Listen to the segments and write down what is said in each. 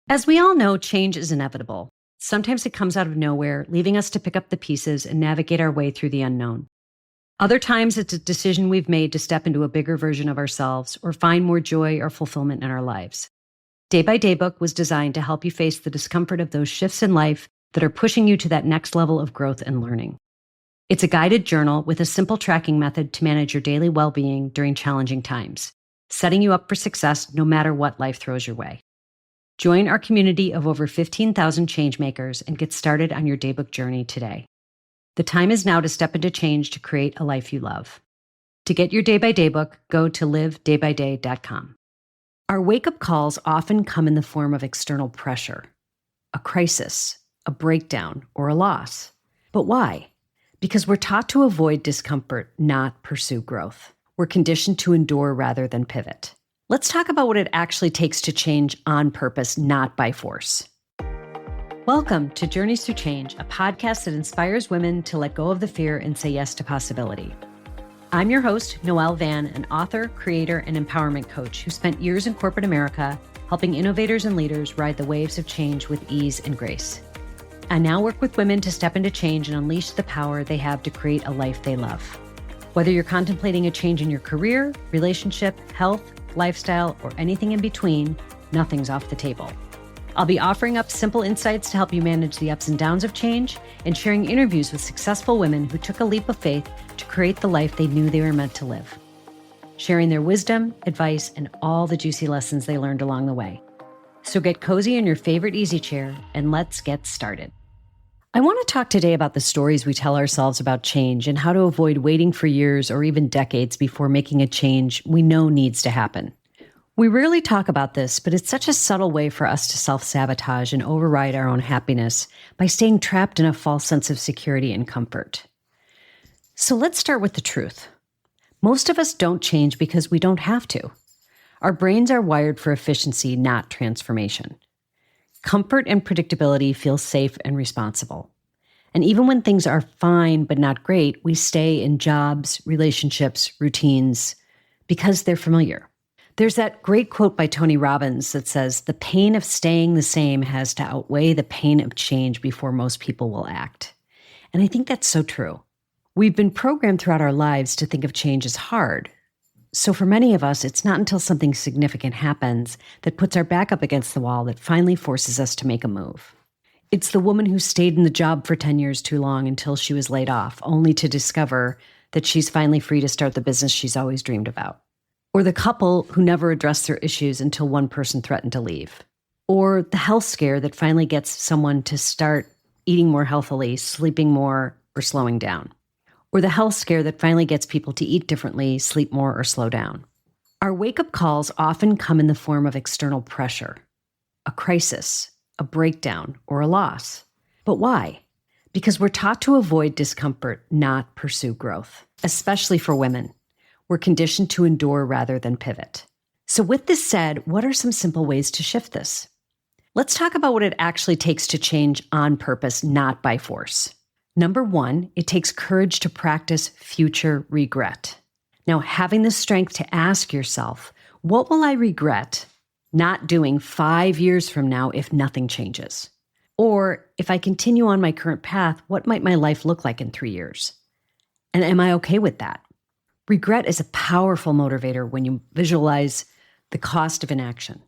As we all know, change is inevitable. Sometimes it comes out of nowhere, leaving us to pick up the pieces and navigate our way through the unknown. Other times, it's a decision we've made to step into a bigger version of ourselves or find more joy or fulfillment in our lives. Day by Day Book was designed to help you face the discomfort of those shifts in life that are pushing you to that next level of growth and learning. It's a guided journal with a simple tracking method to manage your daily well-being during challenging times, setting you up for success no matter what life throws your way. Join our community of over 15,000 changemakers and get started on your daybook journey today. The time is now to step into change to create a life you love. To get your Day by Day book, go to livedaybyday.com. Our wake-up calls often come in the form of external pressure, a crisis, a breakdown, or a loss. But why? Because we're taught to avoid discomfort, not pursue growth. We're conditioned to endure rather than pivot. Let's talk about what it actually takes to change on purpose, not by force. Welcome to Journeys Through Change, a podcast that inspires women to let go of the fear and say yes to possibility. I'm your host, Noelle Van, an author, creator, and empowerment coach who spent years in corporate America helping innovators and leaders ride the waves of change with ease and grace. I now work with women to step into change and unleash the power they have to create a life they love. Whether you're contemplating a change in your career, relationship, health, lifestyle, or anything in between, nothing's off the table. I'll be offering up simple insights to help you manage the ups and downs of change and sharing interviews with successful women who took a leap of faith to create the life they knew they were meant to live. Sharing their wisdom, advice, and all the juicy lessons they learned along the way. So get cozy in your favorite easy chair and let's get started. I want to talk today about the stories we tell ourselves about change and how to avoid waiting for years or even decades before making a change we know needs to happen. We rarely talk about this, but it's such a subtle way for us to self-sabotage and override our own happiness by staying trapped in a false sense of security and comfort. So let's start with the truth. Most of us don't change because we don't have to. Our brains are wired for efficiency, not transformation. Comfort and predictability feel safe and responsible. And even when things are fine but not great, we stay in jobs, relationships, routines, because they're familiar. There's that great quote by Tony Robbins that says, "The pain of staying the same has to outweigh the pain of change before most people will act." And I think that's so true. We've been programmed throughout our lives to think of change as hard. So for many of us, it's not until something significant happens that puts our back up against the wall that finally forces us to make a move. It's the woman who stayed in the job for 10 years too long until she was laid off, only to discover that she's finally free to start the business she's always dreamed about. Or the couple who never addressed their issues until one person threatened to leave. Or the health scare that finally gets someone to start eating more healthily, sleeping more, or slowing down. Or the health scare that finally gets people to eat differently, sleep more, or slow down. Our wake-up calls often come in the form of external pressure, a crisis, a breakdown, or a loss. But why? Because we're taught to avoid discomfort, not pursue growth, especially for women. We're conditioned to endure rather than pivot. So with this said, what are some simple ways to shift this? Let's talk about what it actually takes to change on purpose, not by force. Number one, it takes courage to practice future regret. Now, having the strength to ask yourself, what will I regret not doing 5 years from now if nothing changes? Or if I continue on my current path, what might my life look like in 3 years? And am I okay with that? Regret is a powerful motivator when you visualize the cost of inaction.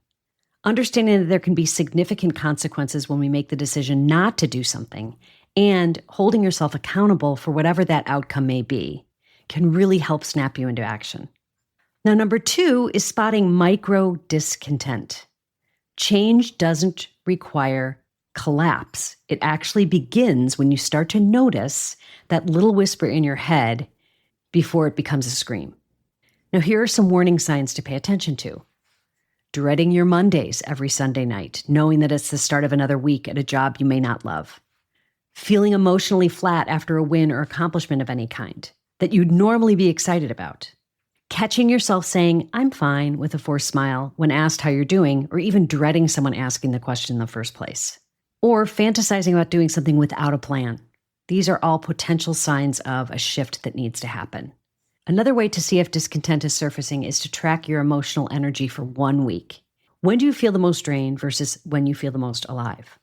Understanding that there can be significant consequences when we make the decision not to do something and holding yourself accountable for whatever that outcome may be can really help snap you into action. Now, number two is spotting micro discontent. Change doesn't require collapse. It actually begins when you start to notice that little whisper in your head before it becomes a scream. Now, here are some warning signs to pay attention to. Dreading your Mondays every Sunday night, knowing that it's the start of another week at a job you may not love. Feeling emotionally flat after a win or accomplishment of any kind that you'd normally be excited about. Catching yourself saying, "I'm fine," with a forced smile when asked how you're doing, or even dreading someone asking the question in the first place. Or fantasizing about doing something without a plan. These are all potential signs of a shift that needs to happen. Another way to see if discontent is surfacing is to track your emotional energy for 1 week. When do you feel the most drained versus when you feel the most alive?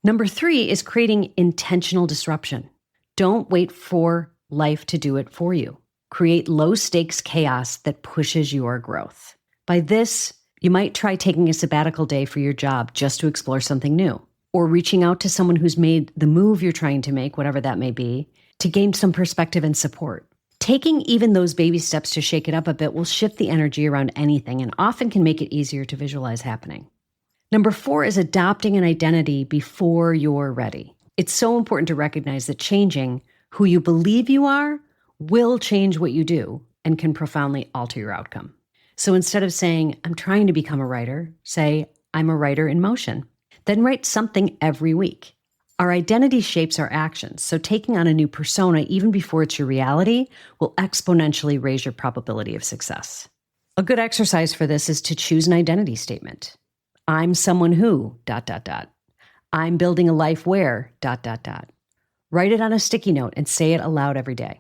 Number 3 is creating intentional disruption. Don't wait for life to do it for you. Create low-stakes chaos that pushes your growth. By this, you might try taking a sabbatical day for your job just to explore something new, or reaching out to someone who's made the move you're trying to make, whatever that may be, to gain some perspective and support. Taking even those baby steps to shake it up a bit will shift the energy around anything and often can make it easier to visualize happening. Number 4 is adopting an identity before you're ready. It's so important to recognize that changing who you believe you are will change what you do and can profoundly alter your outcome. So instead of saying, I'm trying to become a writer, say, I'm a writer in motion. Then write something every week. Our identity shapes our actions, so taking on a new persona, even before it's your reality, will exponentially raise your probability of success. A good exercise for this is to choose an identity statement. I'm someone who, ... I'm building a life where, ... Write it on a sticky note and say it aloud every day.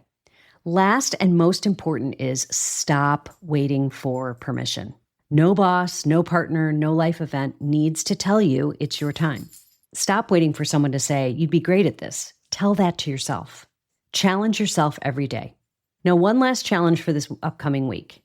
Last and most important is stop waiting for permission. No boss, no partner, no life event needs to tell you it's your time. Stop waiting for someone to say, you'd be great at this. Tell that to yourself. Challenge yourself every day. Now, one last challenge for this upcoming week.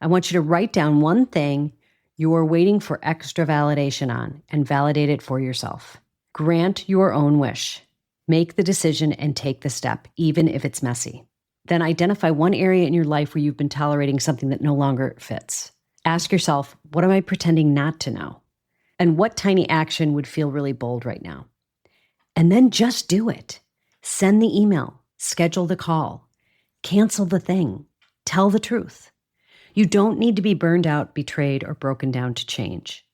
I want you to write down one thing you're waiting for extra validation on and validate it for yourself. Grant your own wish. Make the decision and take the step, even if it's messy. Then identify one area in your life where you've been tolerating something that no longer fits. Ask yourself, what am I pretending not to know? And what tiny action would feel really bold right now? And then just do it. Send the email, schedule the call, cancel the thing, tell the truth. You don't need to be burned out, betrayed, or broken down to change.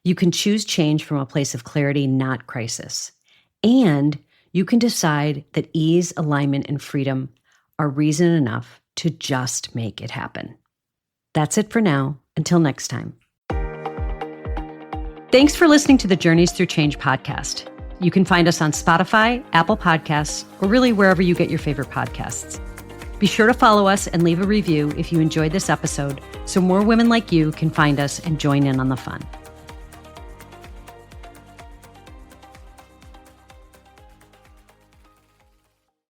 You can choose change from a place of clarity, not crisis. And you can decide that ease, alignment, and freedom are reason enough to just make it happen. That's it for now. Until next time. Thanks for listening to the Journeys Through Change podcast. You can find us on Spotify, Apple Podcasts, or really wherever you get your favorite podcasts. Be sure to follow us and leave a review if you enjoyed this episode so more women like you can find us and join in on the fun.